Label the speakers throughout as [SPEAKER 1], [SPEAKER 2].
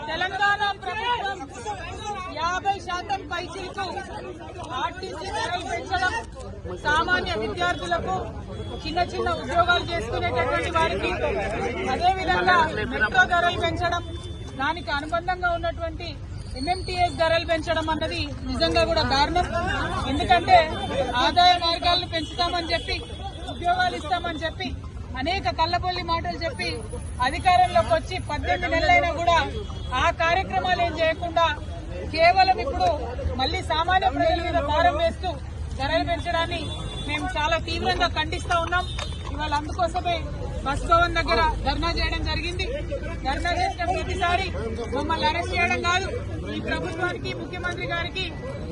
[SPEAKER 1] తెలంగాణ ప్రభుత్వం 50% పైచిలకు ఆర్టీసీ ధరలు పెంచడం, సామాన్య విద్యార్థులకు చిన్న చిన్న ఉద్యోగాలు చేసుకునేటటువంటి వారికి, అదేవిధంగా మెట్రో ధరలు పెంచడం, దానికి అనుబంధంగా ఉన్నటువంటి ఎంఎంటీఎస్ ధరలు పెంచడం అన్నది నిజంగా కూడా దారుణం. ఎందుకంటే ఆదాయ మార్గాలను పెంచుతామని చెప్పి, ఉద్యోగాలు ఇస్తామని చెప్పి, అనేక కళ్ళబొల్లి మాటలు చెప్పి అధికారంలోకి వచ్చి 18 నెలలైనా కూడా ఆ కార్యక్రమాలు ఏం చేయకుండా కేవలం ఇప్పుడు మళ్లీ సామాన్య ప్రజల మీద భారం వేస్తూ ధరలు పెంచడాన్ని మేము చాలా తీవ్రంగా ఖండిస్తా ఉన్నాం. ఇవాళ అందుకోసమే బస్ భవన్ దగ్గర ధర్నా చేయడం జరిగింది. ధర్నా చేసిన ప్రతిసారి మమ్మల్ని అరెస్ట్ చేయడం కాదు, ఈ ప్రభుత్వానికి, ముఖ్యమంత్రి గారికి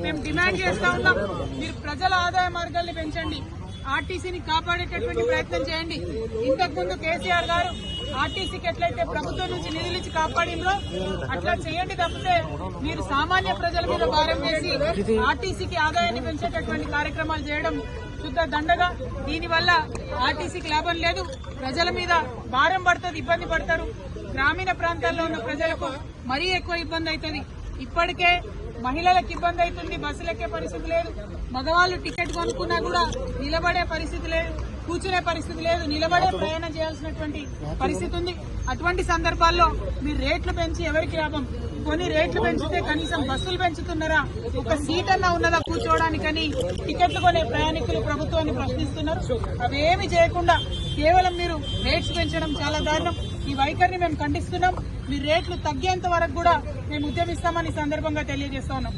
[SPEAKER 1] మేము డిమాండ్ చేస్తా ఉన్నాం, మీరు ప్రజల ఆదాయ మార్గాల్ని పెంచండి, ఆర్టీసీని కాపాడేటటువంటి ప్రయత్నం చేయండి. ఇంతకుముందు కేసీఆర్ గారు ఆర్టీసీకి ఎట్లయితే ప్రభుత్వం నుంచి నిధులు ఇచ్చి కాపాడిందో అట్లా చేయండి తప్పితే మీరు సామాన్య ప్రజల మీద భారం వేసి ఆర్టీసీకి ఆదాయాన్ని పెంచేటటువంటి కార్యక్రమాలు చేయడం శుద్ధ దండగా. దీనివల్ల ఆర్టీసీకి లాభం లేదు, ప్రజల మీద భారం పడుతుంది, ఇబ్బంది పడతారు. గ్రామీణ ప్రాంతాల్లో ఉన్న ప్రజలకు మరీ ఎక్కువ ఇబ్బంది అవుతుంది. ఇప్పటికే మహిళలకు ఇబ్బంది అవుతుంది, బస్సులు ఎక్కే పరిస్థితి లేదు, మగవాళ్లు టికెట్ కొనుక్కున్నా కూడా నిలబడే పరిస్థితి లేదు, కూర్చునే పరిస్థితి లేదు, నిలబడే ప్రయాణం చేయాల్సినటువంటి పరిస్థితి ఉంది. అటువంటి సందర్భాల్లో మీరు రేట్లు పెంచి ఎవరికి లాభం? కొన్ని రేట్లు పెంచితే కనీసం బస్సులు పెంచుతున్నారా? ఒక సీట్ అన్నా ఉన్నదా కూర్చోవడానికని టికెట్లు కొనే ప్రయాణికులు ప్రభుత్వాన్ని ప్రశ్నిస్తున్నారు. అవేమి చేయకుండా కేవలం మీరు రేట్స్ పెంచడం చాలా దారుణం. ఈ వైఖరిని మేము ఖండిస్తున్నాం. మీ రేట్లు తగ్గేంత వరకు కూడా మేము ఉద్యమిస్తామని సందర్భంగా తెలియజేస్తా ఉన్నాం.